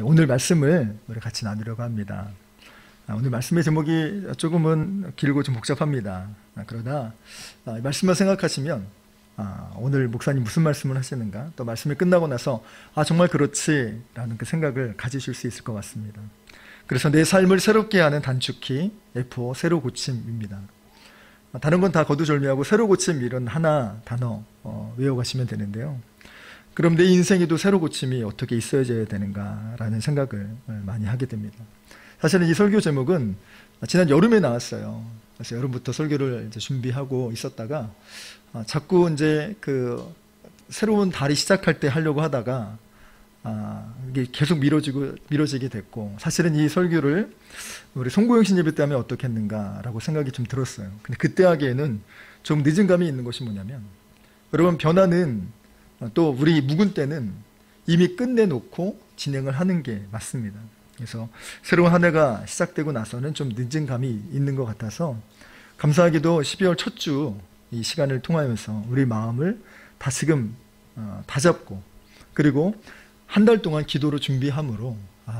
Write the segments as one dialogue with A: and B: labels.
A: 오늘 말씀을 우리 같이 나누려고 합니다. 오늘 말씀의 제목이 조금은 길고 좀 복잡합니다. 그러나 말씀만 생각하시면 오늘 목사님 무슨 말씀을 하시는가, 또 말씀이 끝나고 나서 정말 그렇지라는 그 생각을 가지실 수 있을 것 같습니다. 그래서 내 삶을 새롭게 하는 단축키 F5 새로 고침입니다. 다른 건 다 거두절미하고 새로 고침 이런 하나 단어 외워가시면 되는데요. 그럼 내 인생에도 새로 고침이 어떻게 있어야 되는가라는 생각을 많이 하게 됩니다. 사실은 이 설교 제목은 지난 여름에 나왔어요. 그래서 여름부터 설교를 이제 준비하고 있었다가 자꾸 이제 그 새로운 달이 시작할 때 하려고 하다가 이게 계속 미뤄지게 됐고, 사실은 이 설교를 우리 송고영신 예배 때 하면 어떻겠는가라고 생각이 좀 들었어요. 근데 그때 하기에는 좀 늦은 감이 있는 것이 뭐냐면, 여러분, 변화는 또 우리 묵은 때는 이미 끝내놓고 진행을 하는 게 맞습니다. 그래서 새로운 한 해가 시작되고 나서는 좀 늦은 감이 있는 것 같아서, 감사하게도 12월 첫 주 이 시간을 통하면서 우리 마음을 다시금 다잡고, 그리고 한 달 동안 기도로 준비함으로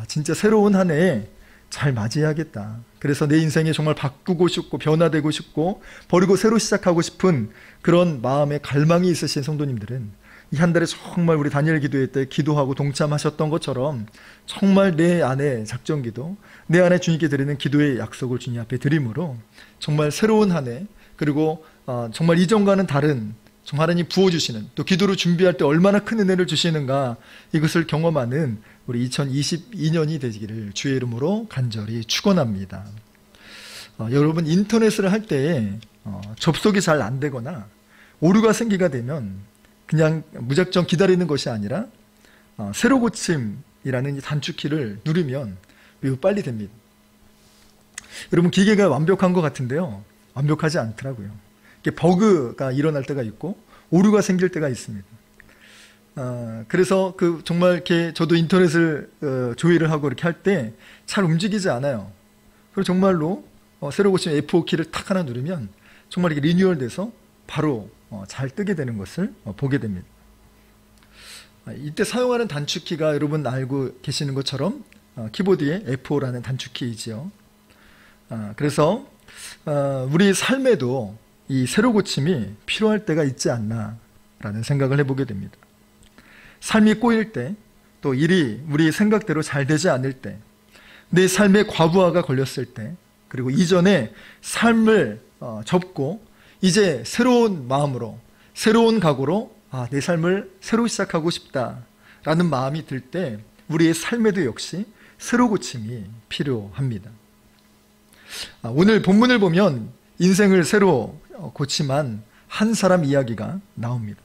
A: 진짜 새로운 한 해에 잘 맞이해야겠다. 그래서 내 인생에 정말 바꾸고 싶고 변화되고 싶고 버리고 새로 시작하고 싶은 그런 마음의 갈망이 있으신 성도님들은 이 한 달에 정말 우리 다니엘 기도회 때 기도하고 동참하셨던 것처럼 정말 내 안에 작전기도, 내 안에 주님께 드리는 기도의 약속을 주님 앞에 드림으로 정말 새로운 한 해, 그리고 정말 이전과는 다른 정말 하나님 부어주시는, 또 기도로 준비할 때 얼마나 큰 은혜를 주시는가, 이것을 경험하는 우리 2022년이 되기를 주의 이름으로 간절히 축원합니다. 여러분, 인터넷을 할 때 접속이 잘 안 되거나 오류가 생기게 되면 그냥 무작정 기다리는 것이 아니라 새로 고침이라는 이 단축키를 누르면 매우 빨리 됩니다. 여러분, 기계가 완벽한 것 같은데요, 완벽하지 않더라고요. 버그가 일어날 때가 있고 오류가 생길 때가 있습니다. 그래서 정말 이렇게 저도 인터넷을 조회를 하고 이렇게 할 때 잘 움직이지 않아요. 그리고 정말로 새로 고침 F5 키를 탁 하나 누르면 정말 이게 리뉴얼돼서 바로 잘 뜨게 되는 것을 보게 됩니다. 이때 사용하는 단축키가 여러분 알고 계시는 것처럼 키보드에 F5라는 단축키이지요. 그래서 우리 삶에도 이 새로 고침이 필요할 때가 있지 않나라는 생각을 해보게 됩니다. 삶이 꼬일 때, 또 일이 우리 생각대로 잘 되지 않을 때, 내 삶에 과부하가 걸렸을 때, 그리고 이전에 삶을 접고 이제 새로운 마음으로, 새로운 각오로 내 삶을 새로 시작하고 싶다라는 마음이 들 때 우리의 삶에도 역시 새로 고침이 필요합니다. 오늘 본문을 보면 인생을 새로 고침한 한 사람 이야기가 나옵니다.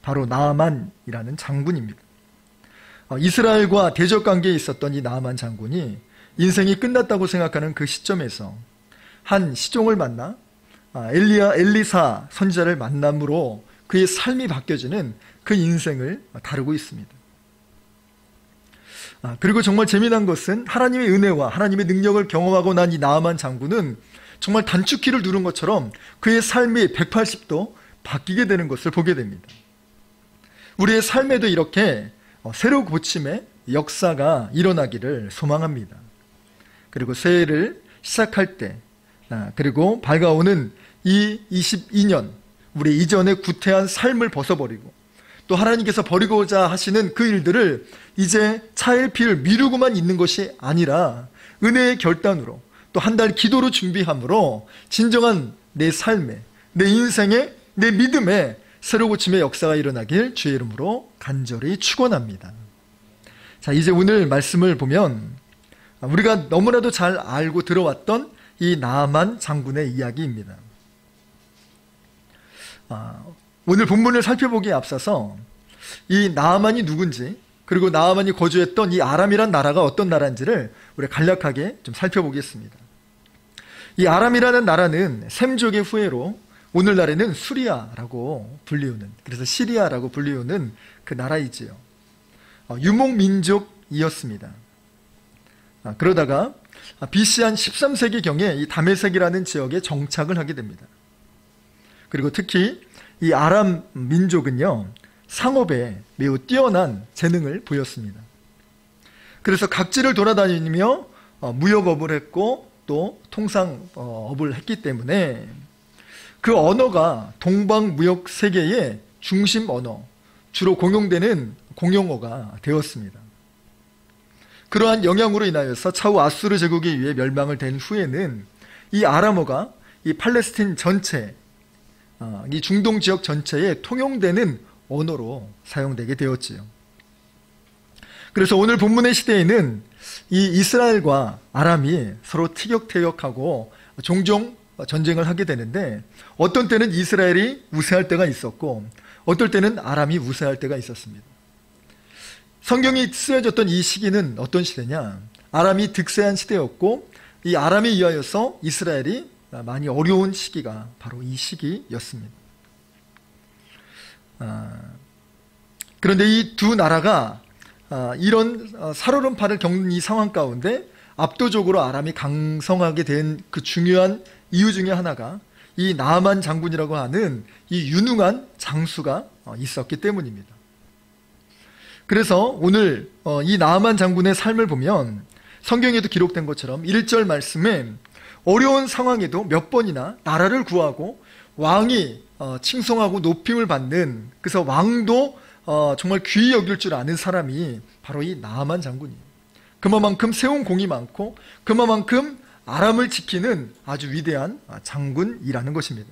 A: 바로 나아만이라는 장군입니다. 이스라엘과 대적 관계에 있었던 이 나아만 장군이 인생이 끝났다고 생각하는 그 시점에서 한 시종을 만나 엘리사 선지자를 만남으로 그의 삶이 바뀌어지는 그 인생을 다루고 있습니다. 그리고 정말 재미난 것은 하나님의 은혜와 하나님의 능력을 경험하고 난 이 나아만 장군은 정말 단축키를 누른 것처럼 그의 삶이 180도 바뀌게 되는 것을 보게 됩니다. 우리의 삶에도 이렇게 새로 고침의 역사가 일어나기를 소망합니다. 그리고 새해를 시작할 때, 그리고 밝아오는 이 22년, 우리 이전의 구태한 삶을 벗어버리고 또 하나님께서 버리고자 하시는 그 일들을 이제 차일피일 미루고만 있는 것이 아니라 은혜의 결단으로 또 한 달 기도로 준비함으로 진정한 내 삶에, 내 인생에, 내 믿음에 새로 고침의 역사가 일어나길 주의 이름으로 간절히 축원합니다. 자, 이제 오늘 말씀을 보면 우리가 너무나도 잘 알고 들어왔던 이 나아만 장군의 이야기입니다. 오늘 본문을 살펴보기에 앞서서 이 나아만이 누군지, 그리고 나아만이 거주했던 이 아람이란 나라가 어떤 나라인지를 우리 간략하게 좀 살펴보겠습니다. 이 아람이라는 나라는 셈족의 후예로 오늘날에는 수리아라고 불리우는, 그래서 시리아라고 불리우는 그 나라이지요. 유목민족이었습니다. 그러다가 BC 한 13세기경에 이 다메섹이라는 지역에 정착을 하게 됩니다. 그리고 특히 이 아람 민족은요, 상업에 매우 뛰어난 재능을 보였습니다. 그래서 각지를 돌아다니며 무역업을 했고 또 통상업을 했기 때문에 그 언어가 동방무역 세계의 중심 언어, 주로 공용되는 공용어가 되었습니다. 그러한 영향으로 인하여서 차후 아수르 제국에 의해 멸망을 된 후에는 이 아람어가 이 팔레스틴 전체, 이 중동 지역 전체에 통용되는 언어로 사용되게 되었지요. 그래서 오늘 본문의 시대에는 이 이스라엘과 아람이 서로 티격태격하고 종종 전쟁을 하게 되는데, 어떤 때는 이스라엘이 우세할 때가 있었고 어떨 때는 아람이 우세할 때가 있었습니다. 성경이 쓰여졌던 이 시기는 어떤 시대냐? 아람이 득세한 시대였고 이 아람에 의하여서 이스라엘이 많이 어려운 시기가 바로 이 시기였습니다. 그런데 이 두 나라가 이런 살얼음판을 겪는 이 상황 가운데 압도적으로 아람이 강성하게 된 그 중요한 이유 중에 하나가 이 나아만 장군이라고 하는 이 유능한 장수가 있었기 때문입니다. 그래서 오늘 이 나아만 장군의 삶을 보면 성경에도 기록된 것처럼 1절 말씀에 어려운 상황에도 몇 번이나 나라를 구하고 왕이 칭송하고 높임을 받는, 그래서 왕도 정말 귀히 여길 줄 아는 사람이 바로 이 나아만 장군이에요. 그만큼 세운 공이 많고 그만큼 아람을 지키는 아주 위대한 장군이라는 것입니다.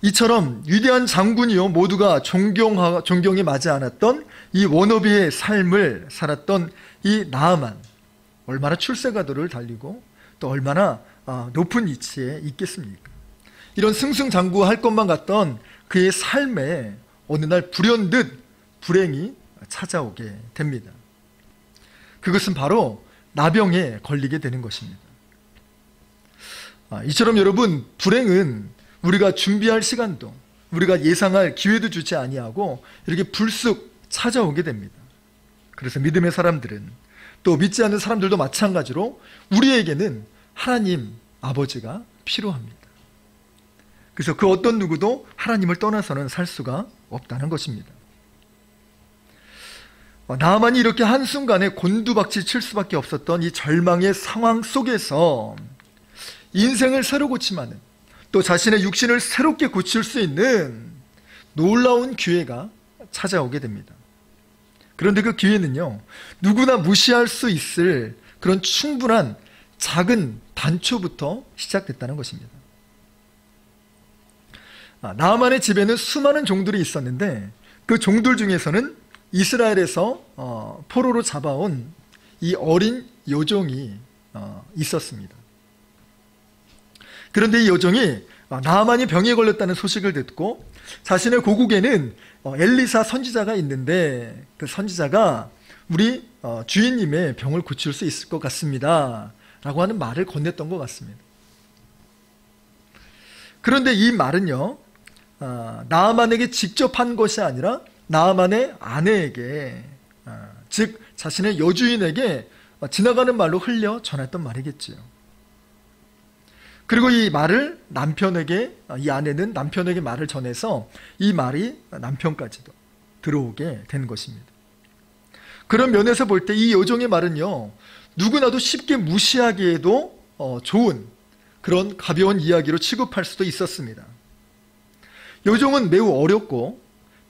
A: 이처럼 위대한 장군이요 모두가 존경에 맞지 않았던 이 워너비의 삶을 살았던 이 나아만, 얼마나 출세가도를 달리고 또 얼마나 높은 위치에 있겠습니까? 이런 승승장구할 것만 같던 그의 삶에 어느 날 불현듯 불행이 찾아오게 됩니다. 그것은 바로 나병에 걸리게 되는 것입니다. 이처럼 여러분, 불행은 우리가 준비할 시간도, 우리가 예상할 기회도 주지 아니하고 이렇게 불쑥 찾아오게 됩니다. 그래서 믿음의 사람들은, 또 믿지 않는 사람들도 마찬가지로 우리에게는 하나님 아버지가 필요합니다. 그래서 그 어떤 누구도 하나님을 떠나서는 살 수가 없다는 것입니다. 나아만이 이렇게 한순간에 곤두박질 칠 수밖에 없었던 이 절망의 상황 속에서 인생을 새로 고침하는, 또 자신의 육신을 새롭게 고칠 수 있는 놀라운 기회가 찾아오게 됩니다. 그런데 그 기회는요, 누구나 무시할 수 있을 그런 충분한 작은 단초부터 시작됐다는 것입니다. 나아만의 집에는 수많은 종들이 있었는데 그 종들 중에서는 이스라엘에서 포로로 잡아온 이 어린 여종이 있었습니다. 그런데 이 여종이 나아만이 병에 걸렸다는 소식을 듣고 자신의 고국에는 엘리사 선지자가 있는데 그 선지자가 우리 주인님의 병을 고칠 수 있을 것 같습니다 라고 하는 말을 건넸던 것 같습니다. 그런데 이 말은요, 나아만에게 직접 한 것이 아니라 나아만의 아내에게, 즉 자신의 여주인에게 지나가는 말로 흘려 전했던 말이겠지요. 그리고 이 말을 남편에게, 이 아내는 남편에게 말을 전해서 이 말이 남편까지도 들어오게 된 것입니다. 그런 면에서 볼 때 이 여종의 말은요, 누구나도 쉽게 무시하기에도 좋은 그런 가벼운 이야기로 취급할 수도 있었습니다. 여종은 매우 어렵고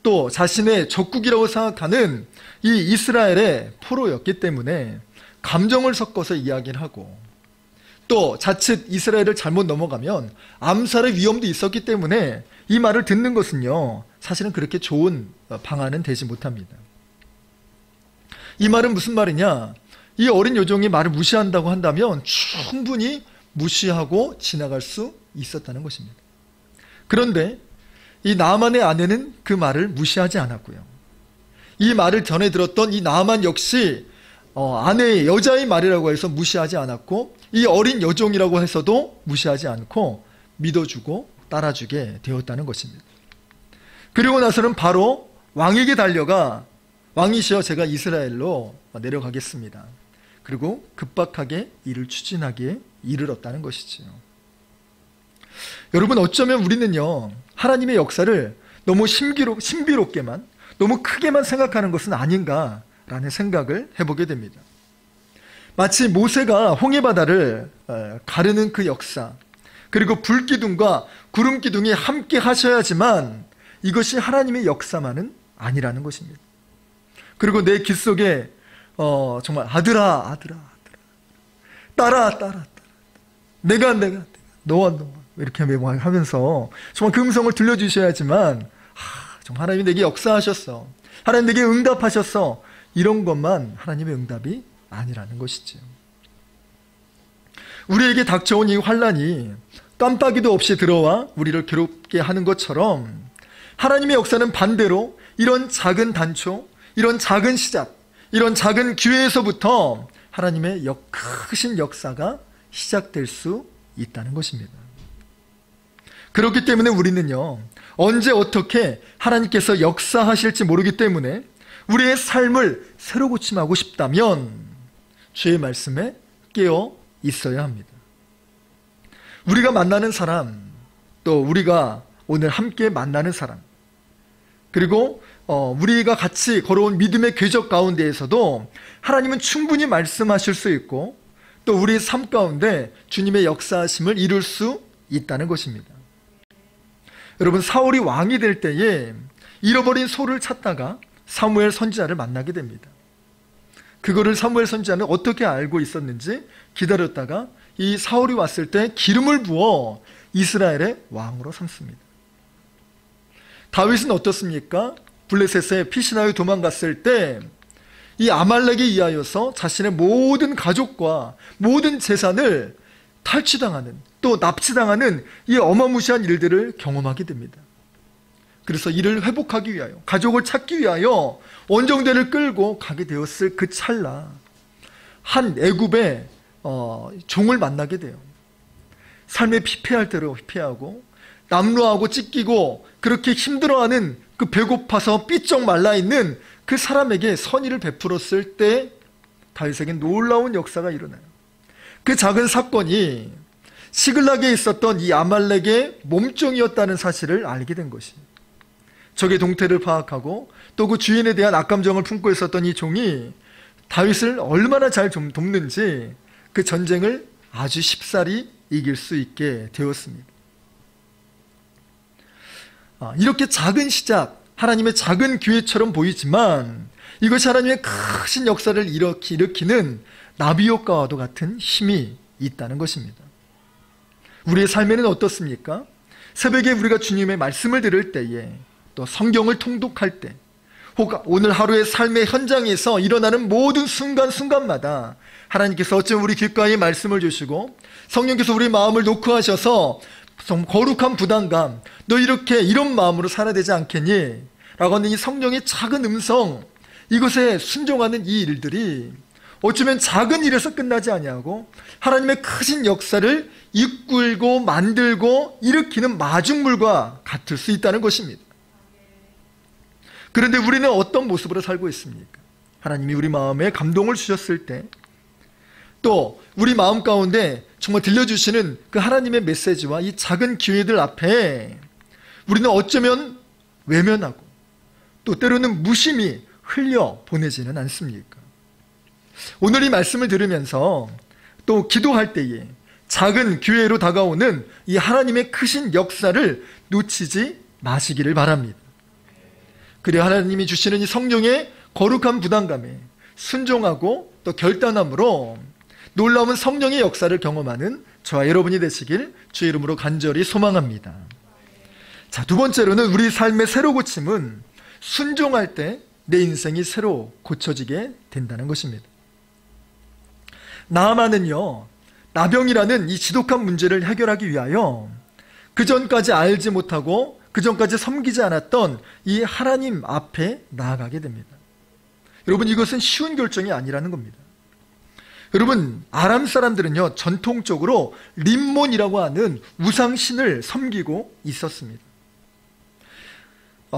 A: 또 자신의 적국이라고 생각하는 이 이스라엘의 포로였기 때문에 감정을 섞어서 이야기를 하고, 또 자칫 이스라엘을 잘못 넘어가면 암살의 위험도 있었기 때문에 이 말을 듣는 것은요, 사실은 그렇게 좋은 방안은 되지 못합니다. 이 말은 무슨 말이냐? 이 어린 여종이 말을 무시한다고 한다면 충분히 무시하고 지나갈 수 있었다는 것입니다. 그런데 이 나아만의 아내는 그 말을 무시하지 않았고요. 이 말을 전해 들었던 이 나아만 역시 아내의, 여자의 말이라고 해서 무시하지 않았고, 이 어린 여종이라고 해서도 무시하지 않고 믿어주고 따라주게 되었다는 것입니다. 그리고 나서는 바로 왕에게 달려가, 왕이시여 제가 이스라엘로 내려가겠습니다. 그리고 급박하게 일을 추진하기에 이르렀다는 것이지요. 여러분, 어쩌면 우리는요, 하나님의 역사를 너무 신비롭게만, 너무 크게만 생각하는 것은 아닌가 라는 생각을 해보게 됩니다. 마치 모세가 홍해바다를 가르는 그 역사, 그리고 불기둥과 구름기둥이 함께 하셔야지만 이것이 하나님의 역사만은 아니라는 것입니다. 그리고 내 귀 속에 정말 아들아 따라 내가 너와 이렇게 하면서 정말 그 음성을 들려주셔야지만 정말 하나님이 내게 역사하셨어, 하나님 내게 응답하셨어, 이런 것만 하나님의 응답이 아니라는 것이죠. 우리에게 닥쳐온 이 환난이 깜빡이도 없이 들어와 우리를 괴롭게 하는 것처럼 하나님의 역사는 반대로 이런 작은 단초, 이런 작은 시작, 이런 작은 기회에서부터 하나님의 크신 역사가 시작될 수 있다는 것입니다. 그렇기 때문에 우리는요, 언제 어떻게 하나님께서 역사하실지 모르기 때문에 우리의 삶을 새로 고침하고 싶다면 주의 말씀에 깨어 있어야 합니다. 우리가 만나는 사람, 또 우리가 오늘 함께 만나는 사람, 그리고 우리가 같이 걸어온 믿음의 궤적 가운데에서도 하나님은 충분히 말씀하실 수 있고 또 우리 삶 가운데 주님의 역사하심을 이룰 수 있다는 것입니다. 여러분, 사울이 왕이 될 때에 잃어버린 소를 찾다가 사무엘 선지자를 만나게 됩니다. 그거를 사무엘 선지자는 어떻게 알고 있었는지 기다렸다가 이 사울이 왔을 때 기름을 부어 이스라엘의 왕으로 삼습니다. 다윗은 어떻습니까? 블레셋에 피신하여 도망갔을 때 이 아말렉에 의하여서 자신의 모든 가족과 모든 재산을 탈취당하는, 또 납치당하는 이 어마무시한 일들을 경험하게 됩니다. 그래서 이를 회복하기 위하여, 가족을 찾기 위하여 원정대를 끌고 가게 되었을 그 찰나 한 애굽의 종을 만나게 돼요. 삶에 피폐할 대로 피폐하고 남루하고 찢기고 그렇게 힘들어하는 그 배고파서 삐쩍 말라있는 그 사람에게 선의를 베풀었을 때 다윗에게 놀라운 역사가 일어나요. 그 작은 사건이 시글락에 있었던 이 아말렉의 몸종이었다는 사실을 알게 된 것이에요. 적의 동태를 파악하고 또 그 주인에 대한 악감정을 품고 있었던 이 종이 다윗을 얼마나 잘 돕는지 그 전쟁을 아주 쉽사리 이길 수 있게 되었습니다. 이렇게 작은 시작, 하나님의 작은 기회처럼 보이지만 이것이 하나님의 크신 역사를 일으키는 나비 효과와도 같은 힘이 있다는 것입니다. 우리의 삶에는 어떻습니까? 새벽에 우리가 주님의 말씀을 들을 때에, 또 성경을 통독할 때, 혹 오늘 하루의 삶의 현장에서 일어나는 모든 순간순간마다 하나님께서 어쩌면 우리 귓가에 말씀을 주시고 성령께서 우리 마음을 노크하셔서 거룩한 부담감, 너 이렇게 이런 마음으로 살아야 되지 않겠니? 라고 하는 이 성령의 작은 음성, 이것에 순종하는 이 일들이 어쩌면 작은 일에서 끝나지 아니하고 하나님의 크신 역사를 이끌고 만들고 일으키는 마중물과 같을 수 있다는 것입니다. 그런데 우리는 어떤 모습으로 살고 있습니까? 하나님이 우리 마음에 감동을 주셨을 때, 또 우리 마음 가운데 정말 들려주시는 그 하나님의 메시지와 이 작은 기회들 앞에 우리는 어쩌면 외면하고 또 때로는 무심히 흘려 보내지는 않습니까? 오늘 이 말씀을 들으면서 또 기도할 때에 작은 기회로 다가오는 이 하나님의 크신 역사를 놓치지 마시기를 바랍니다. 그래야 하나님이 주시는 이 성령의 거룩한 부담감에 순종하고 또 결단함으로 놀라운 성령의 역사를 경험하는 저와 여러분이 되시길 주의 이름으로 간절히 소망합니다. 자, 두 번째로는 우리 삶의 새로 고침은 순종할 때 내 인생이 새로 고쳐지게 된다는 것입니다. 나아만은요, 나병이라는 이 지독한 문제를 해결하기 위하여 그 전까지 알지 못하고 그 전까지 섬기지 않았던 이 하나님 앞에 나아가게 됩니다. 여러분, 이것은 쉬운 결정이 아니라는 겁니다. 여러분, 아람 사람들은요, 전통적으로 림몬이라고 하는 우상신을 섬기고 있었습니다.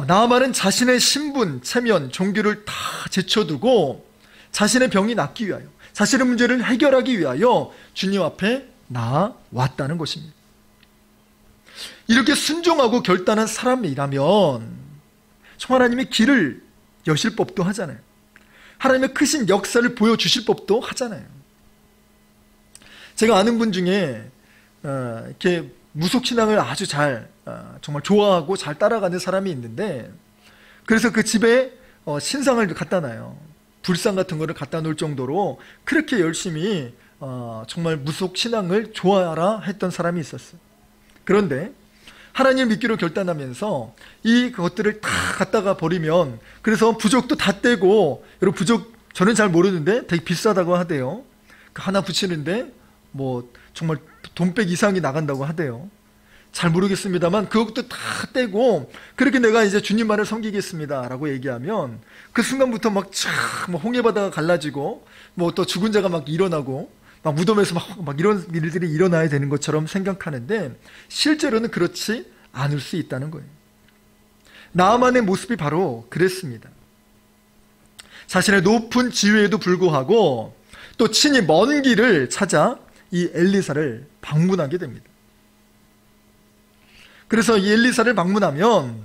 A: 나아만은 자신의 신분, 체면, 종교를 다 제쳐두고 자신의 병이 낫기 위하여, 자신의 문제를 해결하기 위하여 주님 앞에 나아왔다는 것입니다. 이렇게 순종하고 결단한 사람이라면 정말 하나님이 길을 여실 법도 하잖아요. 하나님의 크신 역사를 보여주실 법도 하잖아요. 제가 아는 분 중에 이렇게 무속신앙을 아주 잘 정말 좋아하고 잘 따라가는 사람이 있는데, 그래서 그 집에 신상을 갖다 놔요. 불상 같은 거를 갖다 놓을 정도로 그렇게 열심히 정말 무속신앙을 좋아하라 했던 사람이 있었어요. 그런데 하나님을 믿기로 결단하면서 이 것들을 다 갖다가 버리면, 그래서 부적도 다 떼고, 여러분 부적 저는 잘 모르는데 되게 비싸다고 하대요. 하나 붙이는데 뭐 정말 돈백 이상이 나간다고 하대요. 잘 모르겠습니다만 그것도 다 떼고 그렇게 내가 이제 주님만을 섬기겠습니다 라고 얘기하면, 그 순간부터 막 홍해바다가 갈라지고 뭐 또 죽은 자가 막 일어나고 막 무덤에서 막 이런 일들이 일어나야 되는 것처럼 생각하는데, 실제로는 그렇지 않을 수 있다는 거예요. 나아만의 모습이 바로 그랬습니다. 자신의 높은 지위에도 불구하고 또 친히 먼 길을 찾아 이 엘리사를 방문하게 됩니다. 그래서 이 엘리사를 방문하면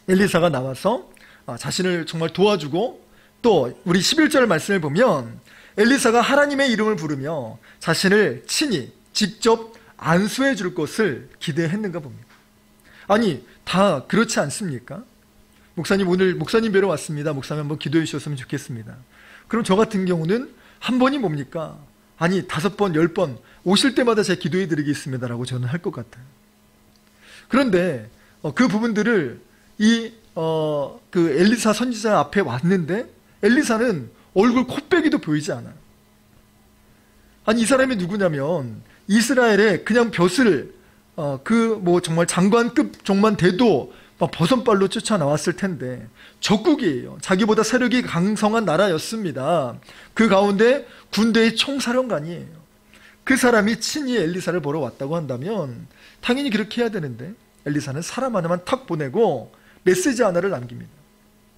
A: 엘리사가 나와서 자신을 정말 도와주고, 또 우리 11절 말씀을 보면 엘리사가 하나님의 이름을 부르며 자신을 친히 직접 안수해 줄 것을 기대했는가 봅니다. 아니, 다 그렇지 않습니까? 목사님, 오늘 목사님 뵈러 왔습니다. 목사님 한번 기도해 주셨으면 좋겠습니다. 그럼 저 같은 경우는 한 번이 뭡니까? 아니, 5번, 10번 오실 때마다 제가 기도해 드리겠습니다 라고 저는 할 것 같아요. 그런데 그 부분들을 그 엘리사 선지자 앞에 왔는데 엘리사는 얼굴 코빼기도 보이지 않아요. 아니, 이 사람이 누구냐면 이스라엘의 그냥 벼슬 그 뭐 정말 장관급 종만 돼도 막 버선발로 쫓아나왔을 텐데 적국이에요. 자기보다 세력이 강성한 나라였습니다. 그 가운데 군대의 총사령관이에요. 그 사람이 친히 엘리사를 보러 왔다고 한다면 당연히 그렇게 해야 되는데, 엘리사는 사람 하나만 탁 보내고 메시지 하나를 남깁니다.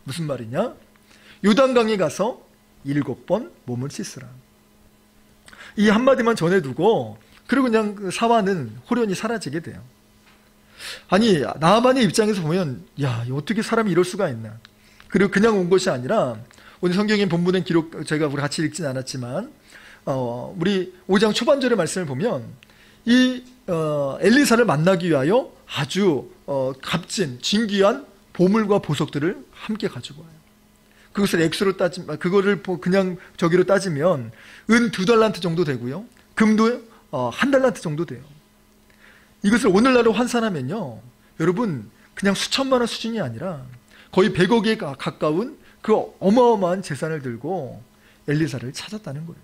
A: 무슨 말이냐? 요단강에 가서 7번 몸을 씻으라. 이 한마디만 전해두고 그리고 그냥 그 사화는 호련히 사라지게 돼요. 아니, 나아만의 입장에서 보면 야, 어떻게 사람이 이럴 수가 있나. 그리고 그냥 온 것이 아니라 오늘 성경에 본문의 기록 제가 우리 같이 읽진 않았지만 우리 5장 초반절의 말씀을 보면 이 엘리사를 만나기 위하여 아주 값진 진귀한 보물과 보석들을 함께 가지고 와요. 그것을 액수로 따지면, 그거를 그냥 저기로 따지면 은 2달란트 정도 되고요, 금도 1달란트 정도 돼요. 이것을 오늘날로 환산하면요, 여러분 그냥 수천만 원 수준이 아니라 거의 100억에 가까운 그 어마어마한 재산을 들고 엘리사를 찾았다는 거예요.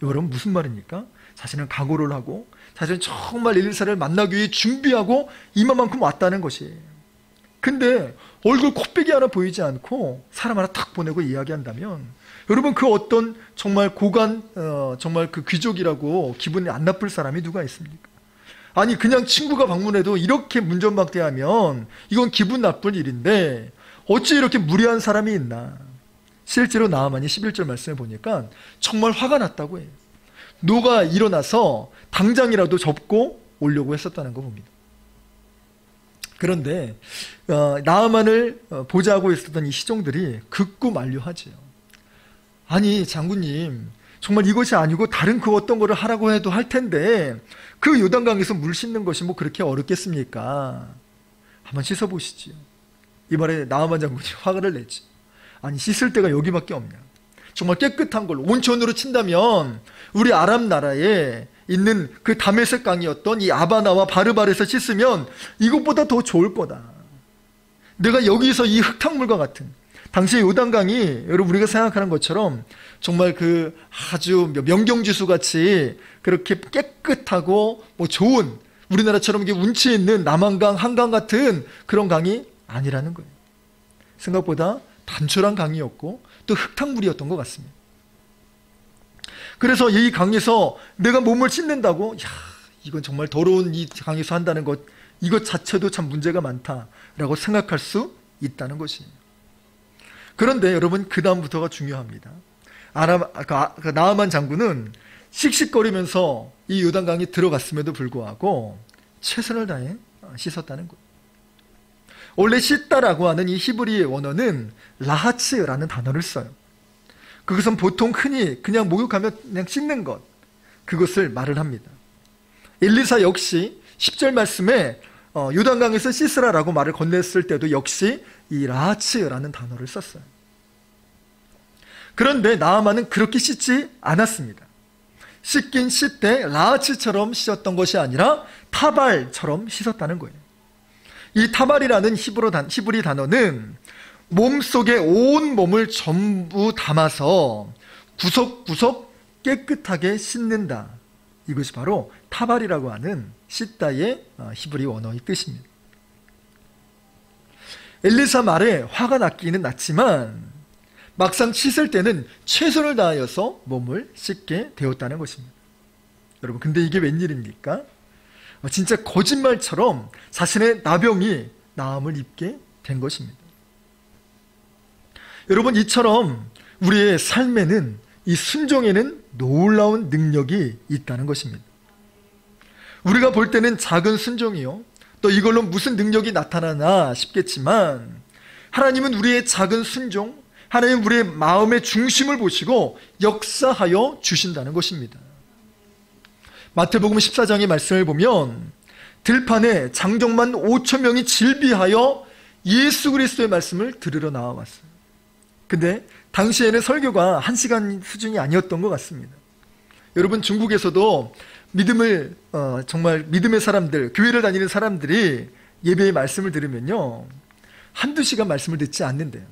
A: 여러분 무슨 말입니까? 자신은 각오를 하고 자신은 정말 엘리사를 만나기 위해 준비하고 이만큼 왔다는 것이에요. 근데 얼굴 코빼기 하나 보이지 않고 사람 하나 탁 보내고 이야기한다면, 여러분 그 어떤 정말 고관 정말 그 귀족이라고 기분이 안 나쁠 사람이 누가 있습니까? 아니, 그냥 친구가 방문해도 이렇게 문전박대하면 이건 기분 나쁜 일인데 어찌 이렇게 무례한 사람이 있나. 실제로 나아만이 11절 말씀을 보니까 정말 화가 났다고 해요. 노가 일어나서 당장이라도 접고 오려고 했었다는 거 봅니다. 그런데 나아만을 보좌하고 있었던 이 시종들이 극구 만류하지요. 아니, 장군님 정말 이것이 아니고 다른 그 어떤 거를 하라고 해도 할 텐데 그 요단강에서 물 씻는 것이 뭐 그렇게 어렵겠습니까? 한번 씻어보시지요. 이 말에 나아만 장군이 화를 내지. 아니, 씻을 데가 여기밖에 없냐. 정말 깨끗한 걸 온천으로 친다면 우리 아람 나라에 있는 그 다메섹 강이었던 이 아바나와 바르바르에서 씻으면 이것보다 더 좋을 거다. 내가 여기서 이 흙탕물과 같은, 당시 요단강이 여러분 우리가 생각하는 것처럼 정말 그 아주 명경지수 같이 그렇게 깨끗하고 뭐 좋은, 우리나라처럼 이게 운치 있는 남한강, 한강 같은 그런 강이 아니라는 거예요. 생각보다 단촐한 강이었고 또 흙탕물이었던 것 같습니다. 그래서 이 강에서 내가 몸을 씻는다고, 야, 이건 정말 더러운 이 강에서 한다는 것, 이것 자체도 참 문제가 많다라고 생각할 수 있다는 것이에요. 그런데 여러분 그 다음부터가 중요합니다. 나아만 장군은 씩씩거리면서 이 요단강에 들어갔음에도 불구하고 최선을 다해 씻었다는 거예요. 원래 씻다라고 하는 이 히브리 원어는 라하츠라는 단어를 써요. 그것은 보통 흔히 그냥 목욕하며 그냥 씻는 것, 그것을 말을 합니다. 엘리사 역시 10절 말씀에 요단강에서 씻으라라고 말을 건넸을 때도 역시 이 라하츠라는 단어를 썼어요. 그런데 나아만은 그렇게 씻지 않았습니다. 씻긴 씻되 라하츠처럼 씻었던 것이 아니라 타발처럼 씻었다는 거예요. 이 타발이라는 히브리 단어는 몸속에 온 몸을 전부 담아서 구석구석 깨끗하게 씻는다. 이것이 바로 타발이라고 하는 씻다의 히브리 원어의 뜻입니다. 엘리사 말에 화가 났기는 났지만 막상 씻을 때는 최선을 다하여서 몸을 씻게 되었다는 것입니다. 여러분, 근데 이게 웬일입니까? 진짜 거짓말처럼 자신의 나병이 나음을 입게 된 것입니다. 여러분, 이처럼 우리의 삶에는, 이 순종에는 놀라운 능력이 있다는 것입니다. 우리가 볼 때는 작은 순종이요, 또 이걸로 무슨 능력이 나타나나 싶겠지만, 하나님은 우리의 작은 순종, 하나님 우리의 마음의 중심을 보시고 역사하여 주신다는 것입니다. 마태복음 14장의 말씀을 보면 들판에 장정만 5천 명이 질비하여 예수 그리스도의 말씀을 들으러 나와왔어요. 근데 당시에는 설교가 1시간 수준이 아니었던 것 같습니다. 여러분, 중국에서도 믿음을 정말 믿음의 사람들, 교회를 다니는 사람들이 예배의 말씀을 들으면요, 한두 시간 말씀을 듣지 않는데요.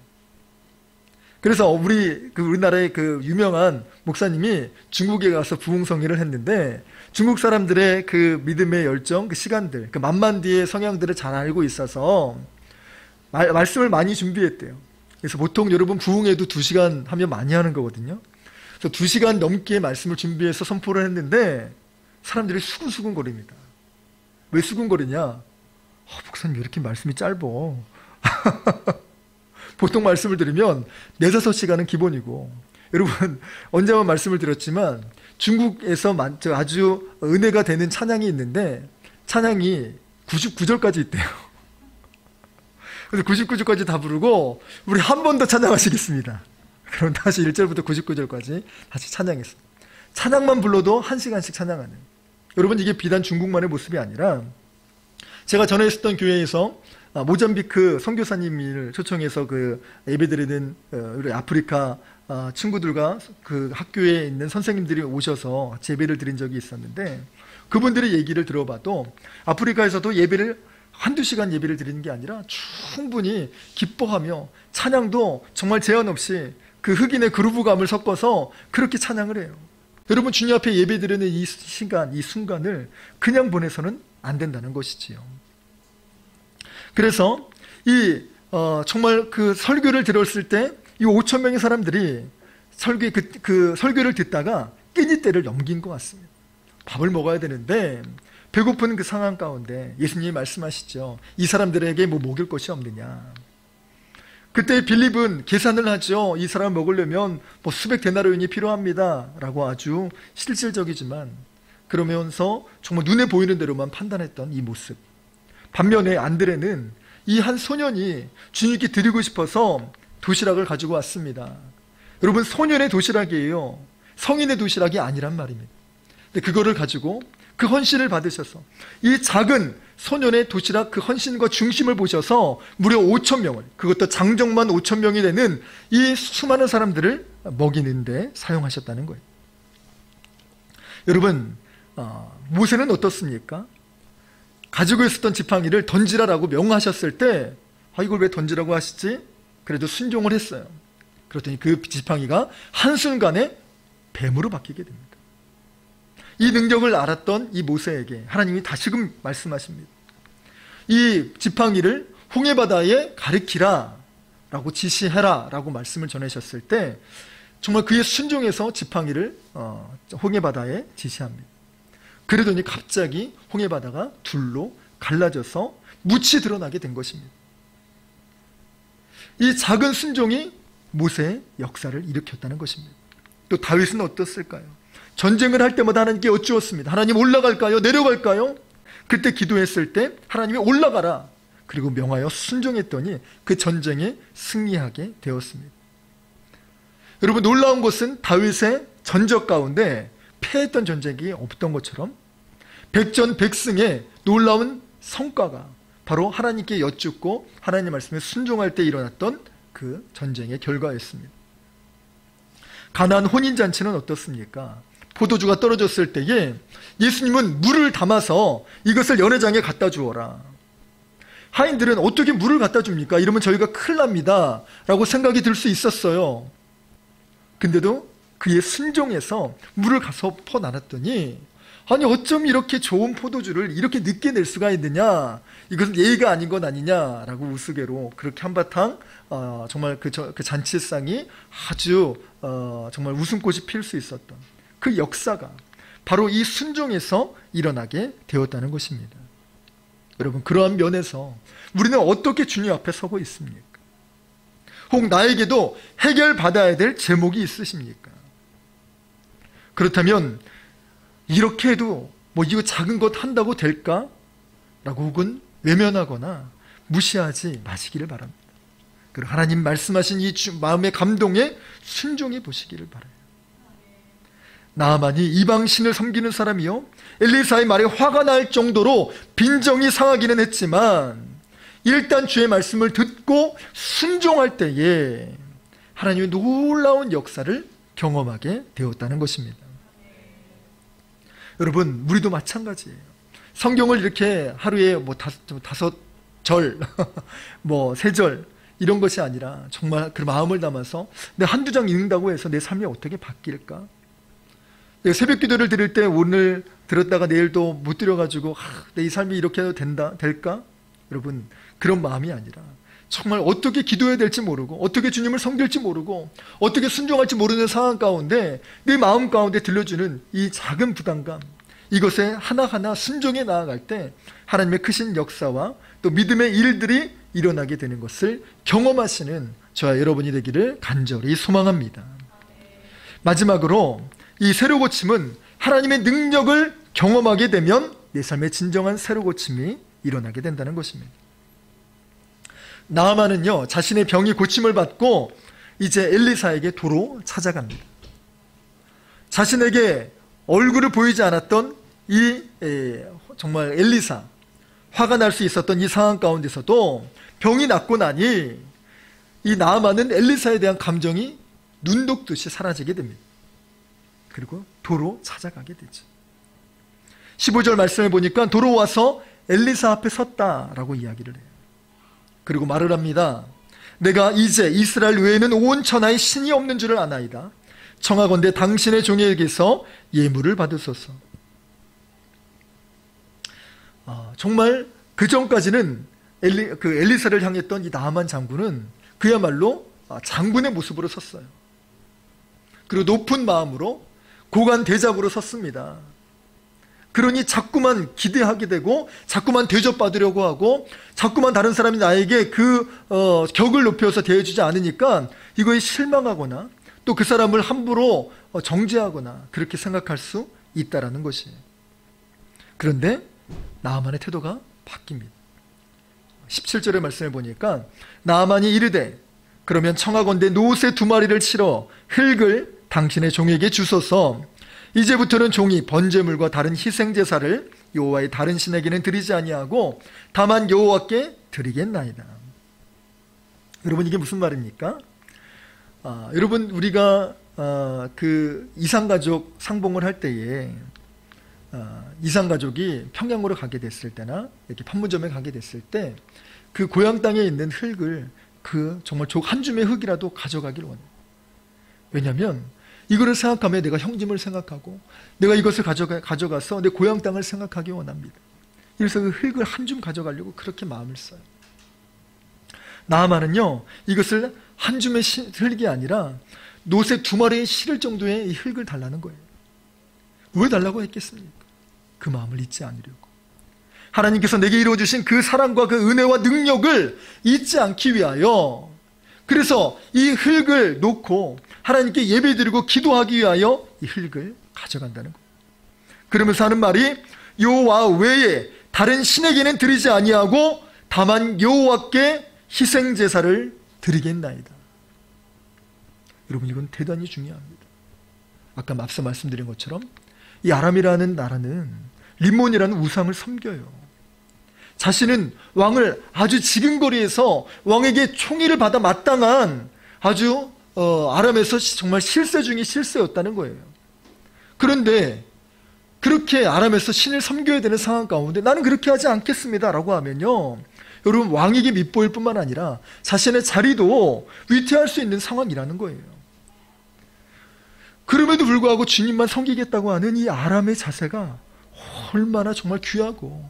A: 그래서 우리나라의 그 유명한 목사님이 중국에 가서 부흥성회를 했는데, 중국 사람들의 그 믿음의 열정, 그 시간들, 그 만만디의 성향들을 잘 알고 있어서 말씀을 많이 준비했대요. 그래서 보통 여러분 부흥회도 2시간 하면 많이 하는 거거든요. 그래서 2시간 넘게 말씀을 준비해서 선포를 했는데 사람들이 수근수근 거립니다. 왜 수근거리냐? 목사님 왜 이렇게 말씀이 짧어? 보통 말씀을 들으면 4-5시간은 기본이고, 여러분 언제 한번 말씀을 드렸지만 중국에서 아주 은혜가 되는 찬양이 있는데 찬양이 99절까지 있대요. 그래서 99절까지 다 부르고 우리 한 번 더 찬양하시겠습니다. 그럼 다시 1절부터 99절까지 다시 찬양했어요. 찬양만 불러도 1시간씩 찬양하는. 여러분, 이게 비단 중국만의 모습이 아니라 제가 전에 있었던 교회에서 모잠비크 선교사님을 초청해서 그 예배드리는 우리 아프리카 친구들과 그 학교에 있는 선생님들이 오셔서 같이 예배를 드린 적이 있었는데, 그분들의 얘기를 들어봐도 아프리카에서도 예배를 1-2시간 예배를 드리는 게 아니라 충분히 기뻐하며 찬양도 정말 제한 없이 그 흑인의 그루브감을 섞어서 그렇게 찬양을 해요. 여러분, 주님 앞에 예배 드리는 이 시간, 이 순간을 그냥 보내서는 안 된다는 것이지요. 그래서 정말 그 설교를 들었을 때 이 5천 명의 사람들이 설교를 듣다가 끼니때를 넘긴 것 같습니다. 밥을 먹어야 되는데 배고픈 그 상황 가운데 예수님이 말씀하시죠. 이 사람들에게 뭐 먹일 것이 없느냐. 그때 빌립은 계산을 하죠. 이 사람 먹으려면 뭐 수백 데나리온이 필요합니다 라고 아주 실질적이지만 그러면서 정말 눈에 보이는 대로만 판단했던 이 모습. 반면에 안드레는 이 한 소년이 주님께 드리고 싶어서 도시락을 가지고 왔습니다. 여러분, 소년의 도시락이에요. 성인의 도시락이 아니란 말입니다. 근데 그거를 가지고 그 헌신을 받으셔서 이 작은 소년의 도시락, 그 헌신과 중심을 보셔서 무려 5천 명을, 그것도 장정만 5천 명이 되는 이 수많은 사람들을 먹이는데 사용하셨다는 거예요. 여러분, 모세는 어떻습니까? 가지고 있었던 지팡이를 던지라라고 명하셨을 때 이걸 왜 던지라고 하시지? 그래도 순종을 했어요. 그랬더니 그 지팡이가 한순간에 뱀으로 바뀌게 됩니다. 이 능력을 알았던 이 모세에게 하나님이 다시금 말씀하십니다. 이 지팡이를 홍해바다에 가리키라 라고 지시해라 라고 말씀을 전하셨을 때 정말 그의 순종에서 지팡이를 홍해바다에 지시합니다. 그러더니 갑자기 홍해바다가 둘로 갈라져서 묻이 드러나게 된 것입니다. 이 작은 순종이 모세의 역사를 일으켰다는 것입니다. 또 다윗은 어떻을까요? 전쟁을 할 때마다 하나님께 여쭈었습니다. 하나님, 올라갈까요? 내려갈까요? 그때 기도했을 때 하나님이 올라가라. 그리고 명하여 순종했더니 그 전쟁에 승리하게 되었습니다. 여러분, 놀라운 것은 다윗의 전적 가운데 패했던 전쟁이 없던 것처럼 백전백승의 놀라운 성과가 바로 하나님께 여쭙고 하나님 말씀에 순종할 때 일어났던 그 전쟁의 결과였습니다. 가나안 혼인잔치는 어떻습니까? 포도주가 떨어졌을 때에 예수님은 물을 담아서 이것을 연회장에 갖다 주어라. 하인들은 어떻게 물을 갖다 줍니까? 이러면 저희가 큰일 납니다 라고 생각이 들 수 있었어요. 근데도 그의 순종에서 물을 가서 퍼나눴더니, 아니 어쩜 이렇게 좋은 포도주를 이렇게 늦게 낼 수가 있느냐, 이것은 예의가 아닌 것 아니냐라고 우스개로 그렇게 한바탕 정말 그 잔치상이 아주 정말 웃음꽃이 필 수 있었던 그 역사가 바로 이 순종에서 일어나게 되었다는 것입니다. 여러분, 그러한 면에서 우리는 어떻게 주님 앞에 서고 있습니까? 혹 나에게도 해결받아야 될 제목이 있으십니까? 그렇다면 이렇게 해도 뭐 이거 작은 것 한다고 될까? 라고 혹은 외면하거나 무시하지 마시기를 바랍니다. 그리고 하나님 말씀하신 이 마음의 감동에 순종해 보시기를 바라요. 나아만이 이방신을 섬기는 사람이요, 엘리사의 말에 화가 날 정도로 빈정이 상하기는 했지만 일단 주의 말씀을 듣고 순종할 때에 하나님의 놀라운 역사를 경험하게 되었다는 것입니다. 여러분, 우리도 마찬가지예요. 성경을 이렇게 하루에 뭐 다섯 절, 뭐 세 절 이런 것이 아니라 정말 그 마음을 담아서 내 한두 장 읽는다고 해서 내 삶이 어떻게 바뀔까? 새벽 기도를 드릴 때 오늘 들었다가 내일도 못 드려가지고 내 이 삶이 이렇게 해도 될까? 여러분, 그런 마음이 아니라 정말 어떻게 기도해야 될지 모르고 어떻게 주님을 섬길지 모르고 어떻게 순종할지 모르는 상황 가운데 내 마음 가운데 들려주는 이 작은 부담감, 이것에 하나하나 순종해 나아갈 때 하나님의 크신 역사와 또 믿음의 일들이 일어나게 되는 것을 경험하시는 저와 여러분이 되기를 간절히 소망합니다. 마지막으로 이 새로고침은 하나님의 능력을 경험하게 되면 내 삶의 진정한 새로고침이 일어나게 된다는 것입니다. 나아만은요, 자신의 병이 고침을 받고 이제 엘리사에게 도로 찾아갑니다. 자신에게 얼굴을 보이지 않았던 이 정말 엘리사, 화가 날 수 있었던 이 상황 가운데서도 병이 낫고 나니 이 나아만은 엘리사에 대한 감정이 눈독듯이 사라지게 됩니다. 그리고 도로 찾아가게 되죠. 15절 말씀을 보니까 도로 와서 엘리사 앞에 섰다라고 이야기를 해요. 그리고 말을 합니다. 내가 이제 이스라엘 외에는 온 천하에 신이 없는 줄을 아나이다. 청하건대 당신의 종에게서 예물을 받으소서. 정말 그 전까지는 엘리사를 향했던 이 나아만 장군은 그야말로 장군의 모습으로 섰어요. 그리고 높은 마음으로 고관 대작으로 섰습니다. 그러니 자꾸만 기대하게 되고 자꾸만 대접받으려고 하고 자꾸만 다른 사람이 나에게 그 격을 높여서 대해주지 않으니까 이거에 실망하거나 또 그 사람을 함부로 정죄하거나 그렇게 생각할 수 있다라는 것이에요. 그런데 나아만의 태도가 바뀝니다. 17절의 말씀을 보니까 나아만이 이르되 그러면 청하건대 노새 2마리를 치러 흙을 당신의 종에게 주소서. 이제부터는 종이 번제물과 다른 희생제사를 여호와의 다른 신에게는 드리지 아니하고 다만 여호와께 드리겠나이다. 여러분, 이게 무슨 말입니까? 여러분, 우리가 그 이산가족 상봉을 할 때에 이산가족이 평양으로 가게 됐을 때나 이렇게 판문점에 가게 됐을 때 그 고향 땅에 있는 흙을 정말 한 줌의 흙이라도 가져가기를 원해요. 왜냐하면 이거를 생각하면 내가 형님을 생각하고 내가 이것을 가져가서 내 고향 땅을 생각하기 원합니다. 그래서 그 흙을 한 줌 가져가려고 그렇게 마음을 써요. 나아만은요, 이것을 한 줌의 흙이 아니라 노새 2마리에 실을 정도의 이 흙을 달라는 거예요. 왜 달라고 했겠습니까? 그 마음을 잊지 않으려고. 하나님께서 내게 이루어주신 그 사랑과 그 은혜와 능력을 잊지 않기 위하여, 그래서 이 흙을 놓고 하나님께 예배드리고 기도하기 위하여 이 흙을 가져간다는 거예요. 그러면서 하는 말이 여호와 외에 다른 신에게는 드리지 아니하고 다만 여호와께 희생제사를 드리겠나이다. 여러분, 이건 대단히 중요합니다. 아까 앞서 말씀드린 것처럼 이 아람이라는 나라는 림몬이라는 우상을 섬겨요. 자신은 왕을 아주 지근거리에서 왕에게 총애를 받아 마땅한 아주 아람에서 정말 실세 중에 실세였다는 거예요. 그런데 그렇게 아람에서 신을 섬겨야 되는 상황 가운데 나는 그렇게 하지 않겠습니다 라고 하면요, 여러분, 왕에게 밉보일 뿐만 아니라 자신의 자리도 위태할 수 있는 상황이라는 거예요. 그럼에도 불구하고 주님만 섬기겠다고 하는 이 아람의 자세가 얼마나 정말 귀하고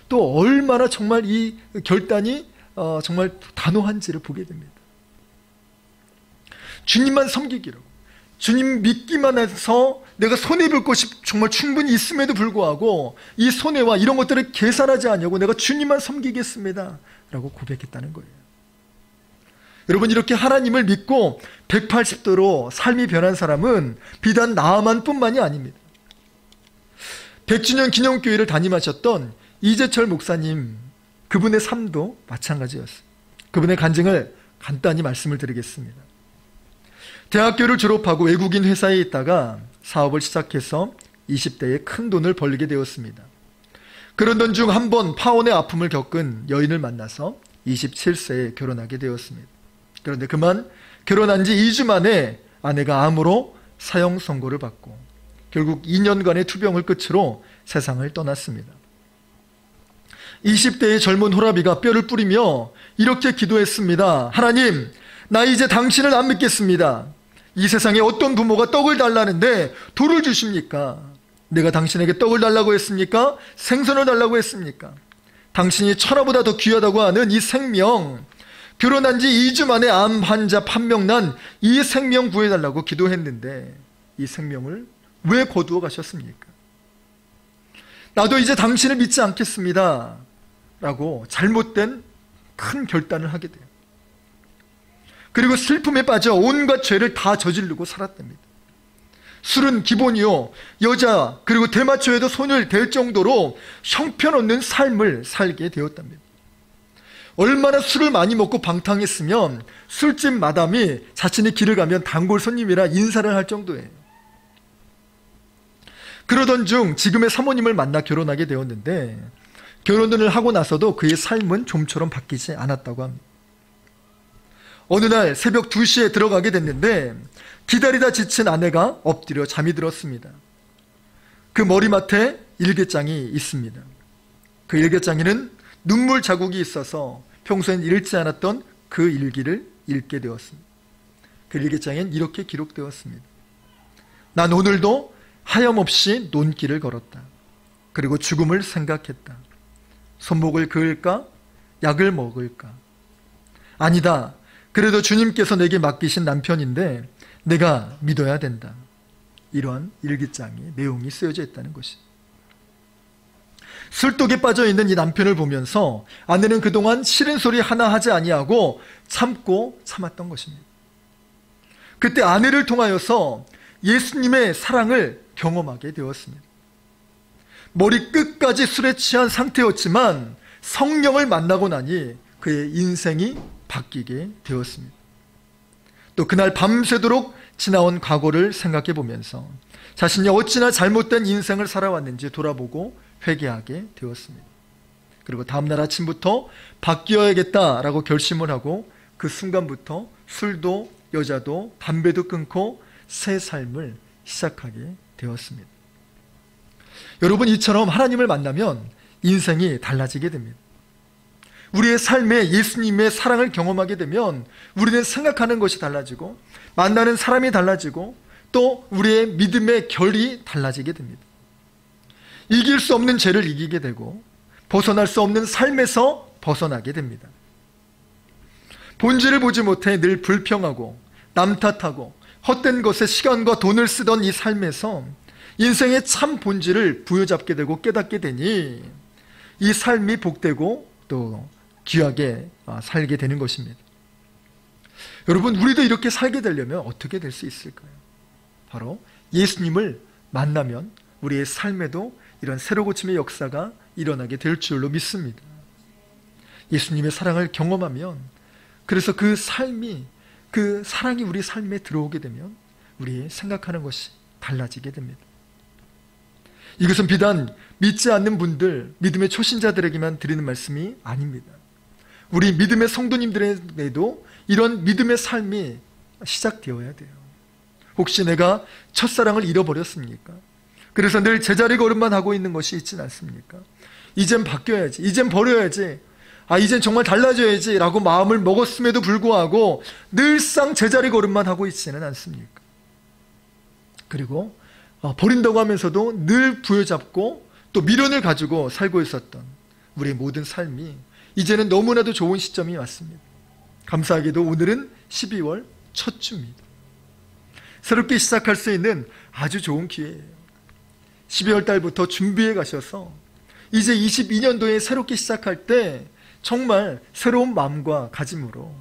A: 또 얼마나 정말 이 결단이 정말 단호한지를 보게 됩니다. 주님만 섬기기로, 주님 믿기만 해서 내가 손해볼 것이 정말 충분히 있음에도 불구하고 이 손해와 이런 것들을 계산하지 않냐고 내가 주님만 섬기겠습니다 라고 고백했다는 거예요. 여러분, 이렇게 하나님을 믿고 180도로 삶이 변한 사람은 비단 나아만 뿐만이 아닙니다. 100주년 기념교회를 담임하셨던 이재철 목사님, 그분의 삶도 마찬가지였어요. 그분의 간증을 간단히 말씀을 드리겠습니다. 대학교를 졸업하고 외국인 회사에 있다가 사업을 시작해서 20대에 큰 돈을 벌게 되었습니다. 그러던 중 한 번 파혼의 아픔을 겪은 여인을 만나서 27세에 결혼하게 되었습니다. 그런데 그만 결혼한 지 2주 만에 아내가 암으로 사형 선고를 받고 결국 2년간의 투병을 끝으로 세상을 떠났습니다. 20대의 젊은 호라비가 뼈를 뿌리며 이렇게 기도했습니다. 하나님, 나 이제 당신을 안 믿겠습니다. 이 세상에 어떤 부모가 떡을 달라는데 돌을 주십니까? 내가 당신에게 떡을 달라고 했습니까? 생선을 달라고 했습니까? 당신이 천하보다 더 귀하다고 하는 이 생명, 결혼한 지 2주 만에 암 환자 판명 난 이 생명 구해달라고 기도했는데 이 생명을 왜 거두어 가셨습니까? 나도 이제 당신을 믿지 않겠습니다 라고 잘못된 큰 결단을 하게 돼요. 그리고 슬픔에 빠져 온갖 죄를 다 저지르고 살았답니다. 술은 기본이요, 여자 그리고 대마초에도 손을 댈 정도로 형편없는 삶을 살게 되었답니다. 얼마나 술을 많이 먹고 방탕했으면 술집 마담이 자신의 길을 가면 단골 손님이라 인사를 할 정도예요. 그러던 중 지금의 사모님을 만나 결혼하게 되었는데 결혼을 하고 나서도 그의 삶은 좀처럼 바뀌지 않았다고 합니다. 어느 날 새벽 2시에 들어가게 됐는데 기다리다 지친 아내가 엎드려 잠이 들었습니다. 그 머리맡에 일기장이 있습니다. 그 일기장에는 눈물 자국이 있어서 평소엔 읽지 않았던 그 일기를 읽게 되었습니다. 그 일기장엔 이렇게 기록되었습니다. 난 오늘도 하염없이 논길을 걸었다. 그리고 죽음을 생각했다. 손목을 그을까? 약을 먹을까? 아니다. 그래도 주님께서 내게 맡기신 남편인데 내가 믿어야 된다. 이러한 일기장에 내용이 쓰여져 있다는 것이죠. 술독에 빠져있는 이 남편을 보면서 아내는 그동안 싫은 소리 하나 하지 아니하고 참고 참았던 것입니다. 그때 아내를 통하여서 예수님의 사랑을 경험하게 되었습니다. 머리 끝까지 술에 취한 상태였지만 성령을 만나고 나니 그의 인생이 바뀌게 되었습니다. 또 그날 밤새도록 지나온 과거를 생각해 보면서 자신이 어찌나 잘못된 인생을 살아왔는지 돌아보고 회개하게 되었습니다. 그리고 다음날 아침부터 바뀌어야겠다라고 결심을 하고 그 순간부터 술도 여자도 담배도 끊고 새 삶을 시작하게 되었습니다. 여러분, 이처럼 하나님을 만나면 인생이 달라지게 됩니다. 우리의 삶에 예수님의 사랑을 경험하게 되면 우리는 생각하는 것이 달라지고 만나는 사람이 달라지고 또 우리의 믿음의 결이 달라지게 됩니다. 이길 수 없는 죄를 이기게 되고 벗어날 수 없는 삶에서 벗어나게 됩니다. 본질을 보지 못해 늘 불평하고 남 탓하고 헛된 것에 시간과 돈을 쓰던 이 삶에서 인생의 참 본질을 부여잡게 되고 깨닫게 되니 이 삶이 복되고 또 귀하게 살게 되는 것입니다. 여러분, 우리도 이렇게 살게 되려면 어떻게 될 수 있을까요? 바로 예수님을 만나면 우리의 삶에도 이런 새로 고침의 역사가 일어나게 될 줄로 믿습니다. 예수님의 사랑을 경험하면 그래서 그 삶이 그 사랑이 우리 삶에 들어오게 되면 우리 생각하는 것이 달라지게 됩니다. 이것은 비단 믿지 않는 분들, 믿음의 초신자들에게만 드리는 말씀이 아닙니다. 우리 믿음의 성도님들에게도 이런 믿음의 삶이 시작되어야 돼요. 혹시 내가 첫사랑을 잃어버렸습니까? 그래서 늘 제자리 걸음만 하고 있는 것이 있진 않습니까? 이젠 바뀌어야지, 이젠 버려야지, 이젠 정말 달라져야지 라고 마음을 먹었음에도 불구하고 늘상 제자리 걸음만 하고 있지는 않습니까? 그리고 버린다고 하면서도 늘 부여잡고 또 미련을 가지고 살고 있었던 우리의 모든 삶이 이제는 너무나도 좋은 시점이 왔습니다. 감사하게도 오늘은 12월 첫 주입니다. 새롭게 시작할 수 있는 아주 좋은 기회예요. 12월 달부터 준비해 가셔서 이제 22년도에 새롭게 시작할 때 정말 새로운 마음과 가짐으로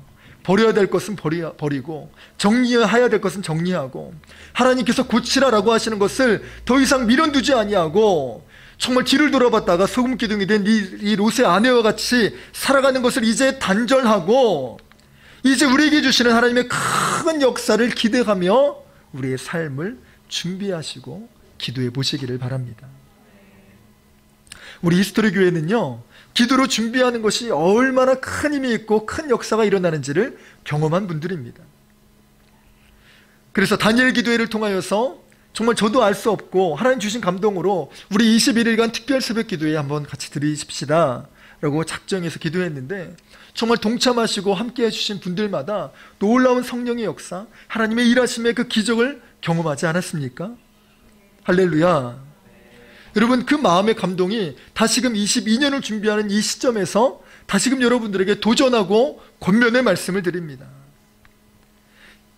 A: 버려야 될 것은 버리고 정리해야 될 것은 정리하고 하나님께서 고치라라고 하시는 것을 더 이상 미련 두지 아니하고 정말 뒤를 돌아봤다가 소금 기둥이 된 이 롯의 아내와 같이 살아가는 것을 이제 단절하고 이제 우리에게 주시는 하나님의 큰 역사를 기대하며 우리의 삶을 준비하시고 기도해 보시기를 바랍니다. 우리 히스토리 교회는요, 기도로 준비하는 것이 얼마나 큰 힘이 있고 큰 역사가 일어나는지를 경험한 분들입니다. 그래서 다니엘 기도회를 통하여서 정말 저도 알 수 없고 하나님 주신 감동으로 우리 21일간 특별 새벽 기도회 한번 같이 드리십시다 라고 작정해서 기도했는데 정말 동참하시고 함께 해주신 분들마다 놀라운 성령의 역사, 하나님의 일하심의 그 기적을 경험하지 않았습니까? 할렐루야. 여러분, 그 마음의 감동이 다시금 22년을 준비하는 이 시점에서 다시금 여러분들에게 도전하고 권면의 말씀을 드립니다.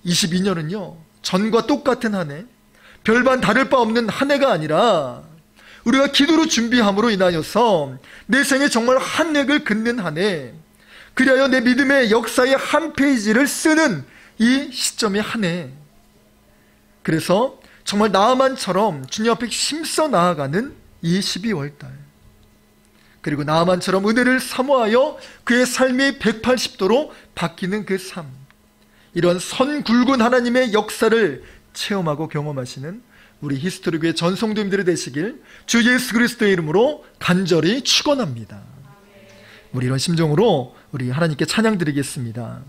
A: 22년은요, 전과 똑같은 한 해, 별반 다를 바 없는 한 해가 아니라 우리가 기도로 준비함으로 인하여서 내 생에 정말 한 획을 긋는 한 해, 그리하여 내 믿음의 역사의 한 페이지를 쓰는 이 시점의 한 해. 그래서 정말 나아만처럼 주님 앞에 힘써 나아가는 이 12월 달, 그리고 나아만처럼 은혜를 사모하여 그의 삶이 180도로 바뀌는 그 삶, 이런 선 굵은 하나님의 역사를 체험하고 경험하시는 우리 히스토리 교회 전성도님들이 되시길 주 예수 그리스도의 이름으로 간절히 축원합니다. 우리 이런 심정으로 우리 하나님께 찬양 드리겠습니다.